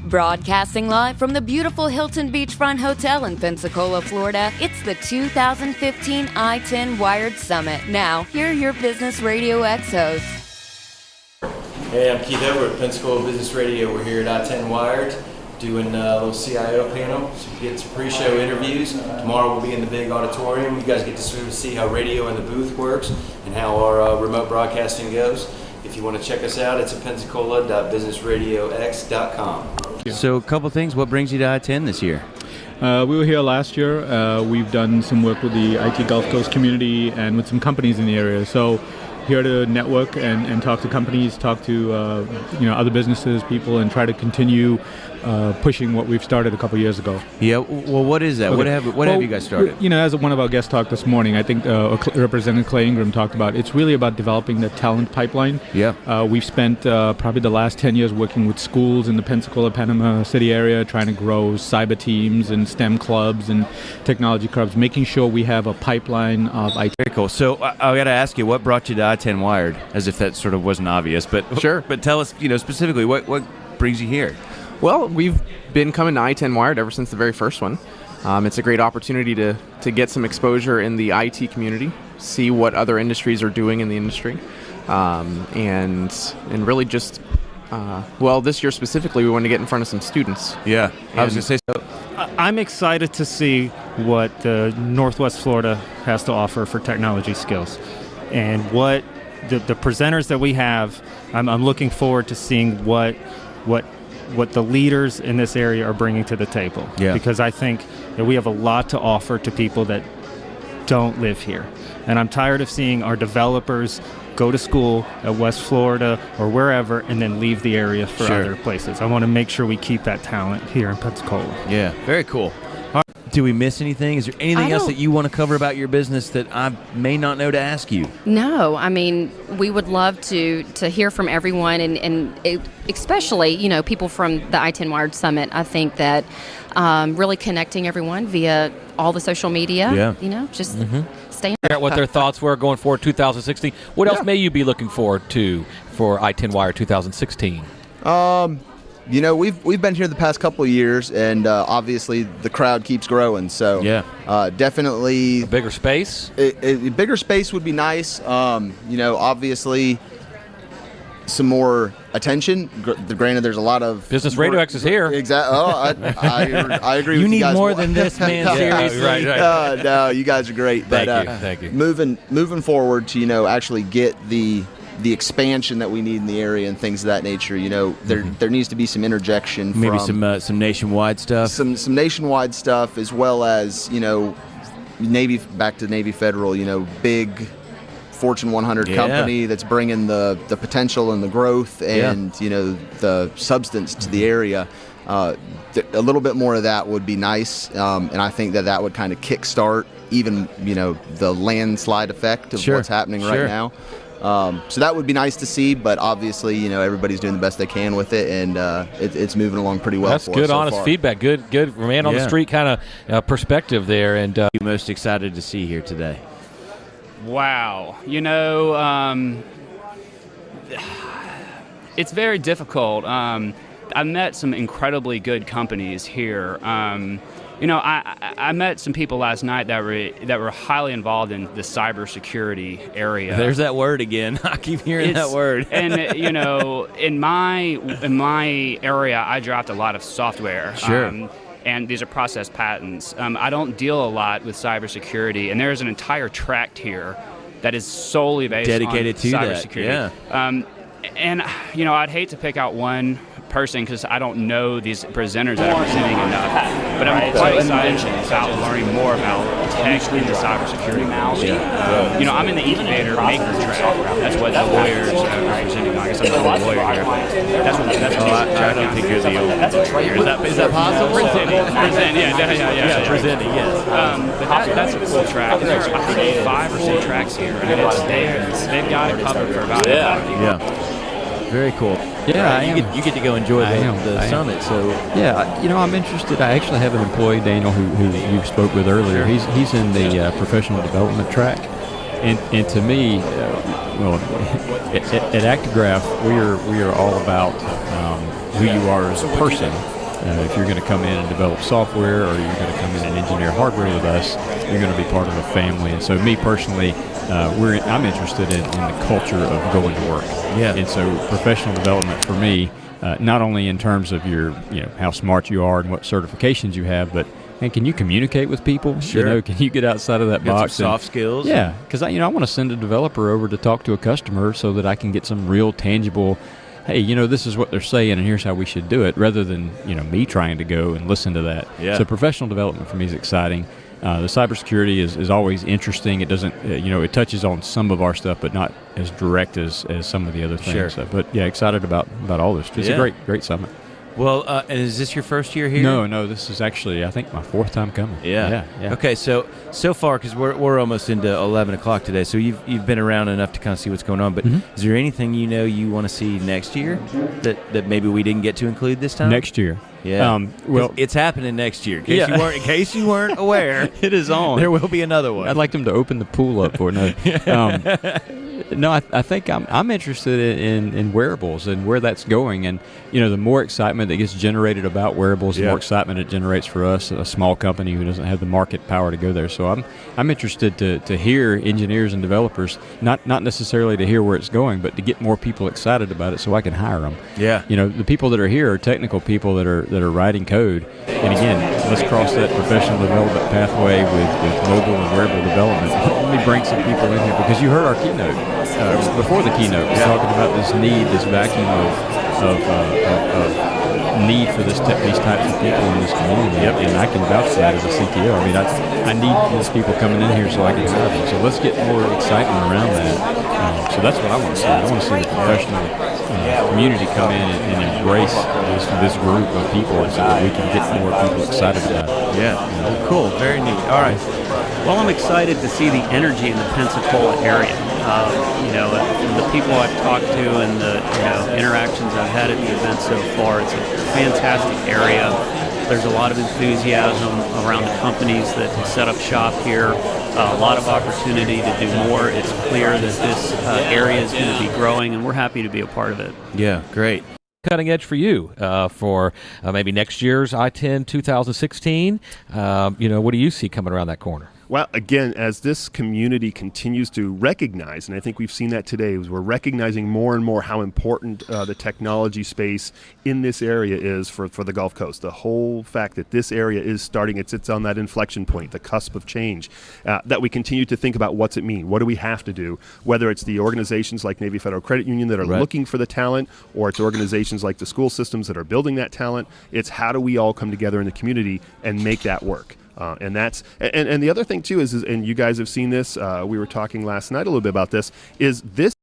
Broadcasting live from the beautiful Hilton Beachfront Hotel in Pensacola, Florida, it's the 2015 ITEN Wired Summit. Now, here are your Business Radio X hosts. Hey, I'm Keith Over at Pensacola Business Radio. We're here at ITEN Wired doing a little CIO panel. So you get some pre-show interviews. Tomorrow we'll be in the big auditorium. You guys get to sort of see how radio in the booth works and how our remote broadcasting goes. If you want to check us out, it's at pensacola.businessradiox.com. So a couple things. What brings you to ITEN this year? We were here last year. We've done some work with the IT Gulf Coast community and with some companies in the area. So here to network and talk to companies, talk to other businesses, people, and try to continue pushing what we've started a couple years ago. Yeah. Well, what is that? Okay. What have you guys started? As one of our guests talked this morning, I think Representative Clay Ingram talked about, it's really about developing the talent pipeline. Yeah. We've spent probably the last 10 years working with schools in the Pensacola, Panama City area, trying to grow cyber teams and STEM clubs and technology clubs, making sure we have a pipeline of IT. Very cool. So I got to ask you, what brought you to ITEN Wired? As if that sort of wasn't obvious, but sure. But tell us, specifically, what brings you here? Well, we've been coming to ITEN Wired ever since the very first one. It's a great opportunity to get some exposure in the IT community, see what other industries are doing in the industry, and really just, this year specifically, we want to get in front of some students. Yeah, I was going to say so. I'm excited to see what Northwest Florida has to offer for technology skills, and what the presenters that we have. I'm looking forward to seeing what the leaders in this area are bringing to the table. Yeah. Because I think that we have a lot to offer to people that don't live here. And I'm tired of seeing our developers go to school at West Florida or wherever and then leave the area for other places. I want to make sure we keep that talent here in Pensacola. Yeah, very cool. All right. Do we miss anything? Is there anything else that you want to cover about your business that I may not know to ask you? No, I mean, we would love to hear from everyone, and especially, people from the ITEN Wired Summit. I think that really connecting everyone via all the social media, just staying. Figure out what their thoughts were going forward 2016. What else may you be looking forward to for ITEN Wired 2016? We've been here the past couple of years, and obviously the crowd keeps growing. So definitely a bigger space. A bigger space would be nice. Obviously some more attention. Granted, there's a lot of Business Radio X is here. Exactly. I agree. You with you guys. need more than this, man. Seriously. Right. No, you guys are great. Thank you. Moving forward to actually get the expansion that we need in the area and things of that nature, there needs to be some interjection. Maybe from some nationwide stuff. Some nationwide stuff, as well as Navy, back to Navy Federal. Big Fortune 100 company that's bringing the potential and the growth and the substance to the area. A little bit more of that would be nice, and I think that would kind of kickstart even the landslide effect of what's happening right now. So that would be nice to see, but obviously, everybody's doing the best they can with it, and it's moving along pretty well. That's for good, us so honest far. feedback. Good man on the street kind of perspective there. And you most excited to see here today? Wow, it's very difficult. I met some incredibly good companies here. I met some people last night that were highly involved in the cybersecurity area. There's that word again. I keep hearing that word. And in my area, I draft a lot of software. Sure. And these are process patents. I don't deal a lot with cybersecurity, and there's an entire tract here that is solely based dedicated on to cybersecurity. That. And I'd hate to pick out one person because I don't know these presenters that are presenting enough. But I'm quite excited about learning more about tech in the cybersecurity industry. I'm in the incubator maker track. That's what the lawyers are presenting. I guess I'm not a lawyer here. That's what I don't think you're the only lawyer. Is that possible? Presenting, presenting, yes. But that's a cool track. And there's, I think, 5 or 6 tracks here. And they've got it covered for about Very cool. Yeah, you get to go enjoy the summit. So I'm interested. I actually have an employee, Daniel, who you spoke with earlier. He's in the professional development track, and to me, at Actigraph, we are all about who you are as a person If you're going to come in and develop software, or you're going to come in and engineer hardware with us, you're going to be part of a family. And so me personally, I'm interested in the culture of going to work. Yeah. And so professional development for me, not only in terms of your, how smart you are and what certifications you have, but and can you communicate with people? Sure. Can you get outside of that box? Some soft skills. Yeah, because I want to send a developer over to talk to a customer so that I can get some real tangible, hey, this is what they're saying and here's how we should do it, rather than me trying to go and listen to that. Yeah. So professional development for me is exciting. The cybersecurity is always interesting. It doesn't, it touches on some of our stuff, but not as direct as some of the other things. Sure. But yeah, excited about all this. It's a great summit. Well, and is this your first year here? No, this is actually, I think, my fourth time coming. Yeah. Okay, so far, because we're almost into 11 o'clock today, so you've been around enough to kind of see what's going on. But is there anything you want to see next year that maybe we didn't get to include this time? Next year. Yeah. Well, it's happening next year. In case you weren't aware, it is on. There will be another one. I'd like them to open the pool up for it. No, I think I'm interested in wearables and where that's going, and the more excitement that gets generated about wearables, the more excitement it generates for us, a small company who doesn't have the market power to go there. So I'm interested to hear engineers and developers, not necessarily to hear where it's going, but to get more people excited about it so I can hire them. Yeah. The people that are here are technical people that are writing code, and again, let's cross that professional development pathway with mobile and wearable development. Let me bring some people in here, because you heard our keynote. Before the keynote, we're talking about this vacuum of need for these types of people in this community. Yep. And I can vouch for that as a CTO. I mean, I need these people coming in here so I can hire them. So let's get more excitement around that. So that's what I want to see. I want to see the professional community come in and embrace this group of people so that we can get more people excited about it. Yeah. Cool. Very neat. All right. Well, I'm excited to see the energy in the Pensacola area. The people I've talked to and the interactions I've had at the event so far, it's a fantastic area. There's a lot of enthusiasm around the companies that set up shop here. A lot of opportunity to do more. It's clear that this area is going to be growing, and we're happy to be a part of it. Yeah, great. Cutting edge for you for maybe next year's ITEN 2016. What do you see coming around that corner? Well, again, as this community continues to recognize, and I think we've seen that today, is we're recognizing more and more how important the technology space in this area is for the Gulf Coast. The whole fact that this area is starting, it sits on that inflection point, the cusp of change, that we continue to think about what's it mean? What do we have to do? Whether it's the organizations like Navy Federal Credit Union that are looking for the talent, or it's organizations like the school systems that are building that talent, it's how do we all come together in the community and make that work? And the other thing too is, and you guys have seen this, we were talking last night a little bit about this, is this